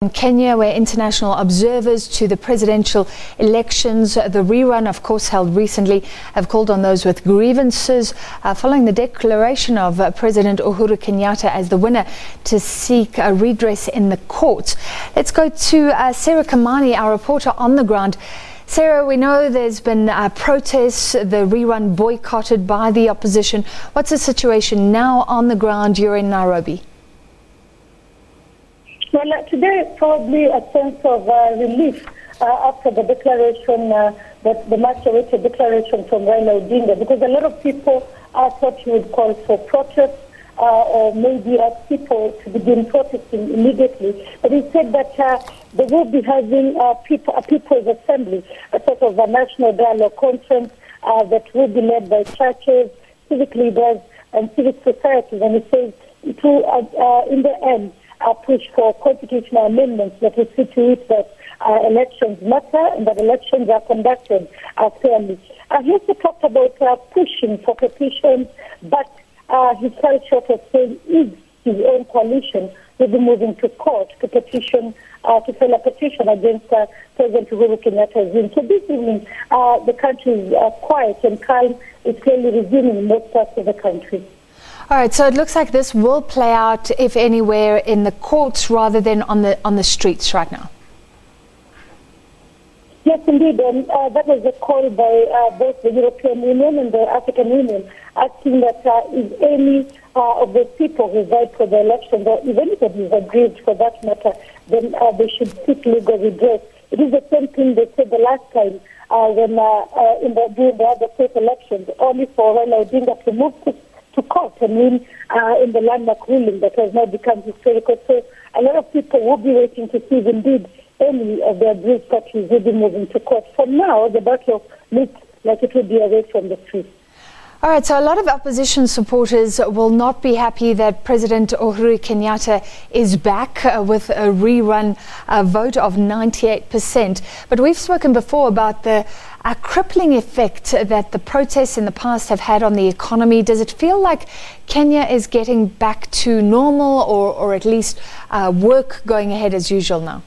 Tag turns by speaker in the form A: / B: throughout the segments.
A: In Kenya, where international observers to the presidential elections, the rerun, of course, held recently, have called on those with grievances following the declaration of President Uhuru Kenyatta as the winner to seek a redress in the courts. Let's go to Sarah Kimani, our reporter on the ground. Sarah, we know there's been protests, the rerun boycotted by the opposition. What's the situation now on the ground? You're in Nairobi.
B: Well, today probably a sense of relief after the declaration, the much-awaited declaration from Raila Odinga, because a lot of people thought he would call for protests or maybe ask people to begin protesting immediately. But he said that they will be having a people's assembly, a sort of a national dialogue conference that will be led by churches, civic leaders, and civic society. And he says it will, in the end, push for constitutional amendments that will see to it that elections matter and that elections are conducted fairly. He also talked about pushing for petitions, but he fell short of saying if his own coalition will be moving to court to petition, to file a petition against President Uhuru Kenyatta's win. So this evening, the country is quiet and calm. It's clearly resuming in most parts of the country.
A: All right, so it looks like this will play out, if anywhere, in the courts rather than on the streets right now.
B: Yes, indeed, and that was a call by both the European Union and the African Union, asking that if any of the people who died for the elections, or if anybody is aggrieved for that matter, then they should seek legal redress. It is the same thing they said the last time when during the other state elections, only for Raila Odinga to move to court and win in the landmark ruling that has now become historical. So a lot of people will be waiting to see if indeed any of the abused parties will be moving to court. For now, the battle looks like it will be away from the streets.
A: All right, so a lot of opposition supporters will not be happy that President Uhuru Kenyatta is back with a rerun vote of 98%. But we've spoken before about the crippling effect that the protests in the past have had on the economy. Does it feel like Kenya is getting back to normal or at least work going ahead as usual now?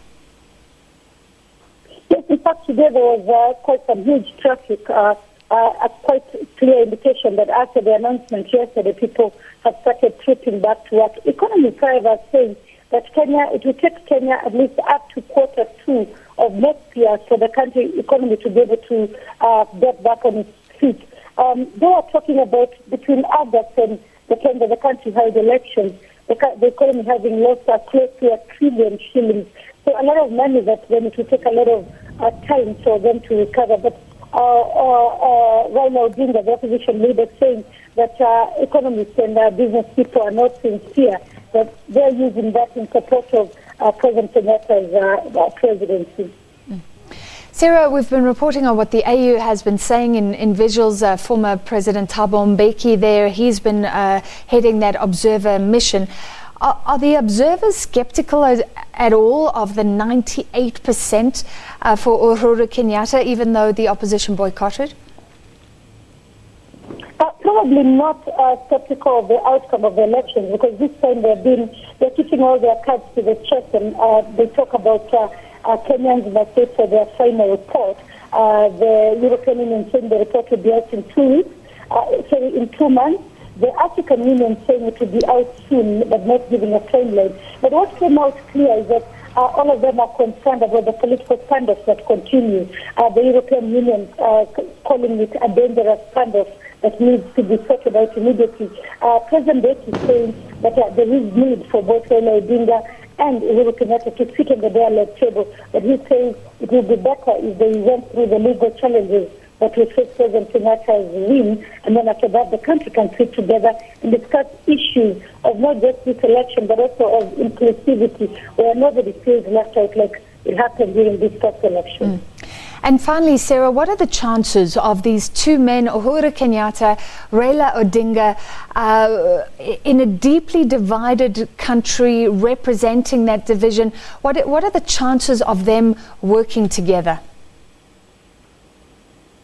B: Yes, in fact, today there was quite some huge traffic. A quite clear indication that after the announcement yesterday, people have started tripping back to work. Economists, however, are saying that Kenya, it will take Kenya at least up to Q2 of next year for the country economy to be able to get back on its feet. They are talking about between August and the time that the country held elections, the economy having lost close to R1 trillion shillings. So a lot of money that then it will take a lot of time for them to recover. But Raila Odinga, the opposition leader, saying that economists and business people are not sincere, that they're using that in support of President Kenyatta's presidency.
A: Sarah, we've been reporting on what the AU has been saying in visuals. Former President Thabo Mbeki there, he's been heading that observer mission. Are the observers skeptical at all of the 98% for Uhuru Kenyatta, even though the opposition boycotted?
B: Probably not skeptical of the outcome of the elections, because this time they're keeping all their cards to the chest, and they talk about Kenyans must wait for their final report. The European Union saying the report will be out in 2 weeks, in 2 months. The African Union saying it will be out soon, but not giving a timeline. But what came out clear is that all of them are concerned about the political standoff that continues. The European Union calling it a dangerous standoff that needs to be sorted out immediately. President Uhuru is saying that there is need for both Raila Odinga and Uhuru Kenyatta to sit on the dialogue table. But he says it would be better if they went through the legal challenges that will face President Kenyatta's win, and then after that the country can sit together and discuss issues of not just this election but also of inclusivity, where nobody feels left out like it happened during this first election.
A: And finally, Sarah, what are the chances of these two men, Uhuru Kenyatta, Raila Odinga, in a deeply divided country representing that division? What are the chances of them working together?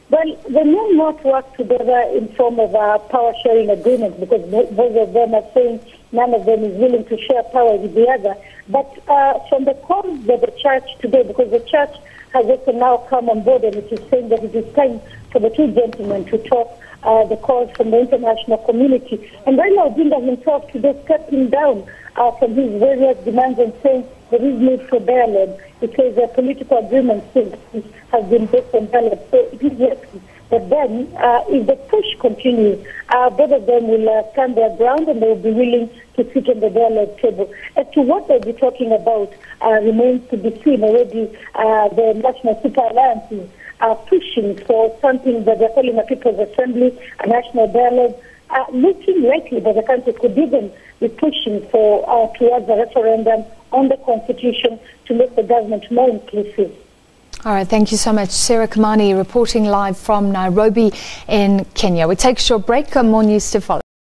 B: Well, they may not work together in form of a power-sharing agreement, because both of them are saying none of them is willing to share power with the other. But from the calls that the church today, because the church has also now come on board and it is saying that it is time for the two gentlemen to talk, the calls from the international community. And Raila Odinga himself today stepping down from his various demands and saying there is need for dialogue. It says a political agreement has been based on dialogue. So it is likely that then, if the push continues, both of them will stand their ground and they will be willing to sit on the dialogue table. As to what they'll be talking about remains to be seen. Already the National Super Alliances are pushing for something that they're calling a People's Assembly, a national dialogue, looking likely that the country could even be pushing for towards a referendum on the Constitution to make the government more inclusive.
A: All right, thank you so much. Sarah Kimani reporting live from Nairobi in Kenya. We take a short break, more news to follow.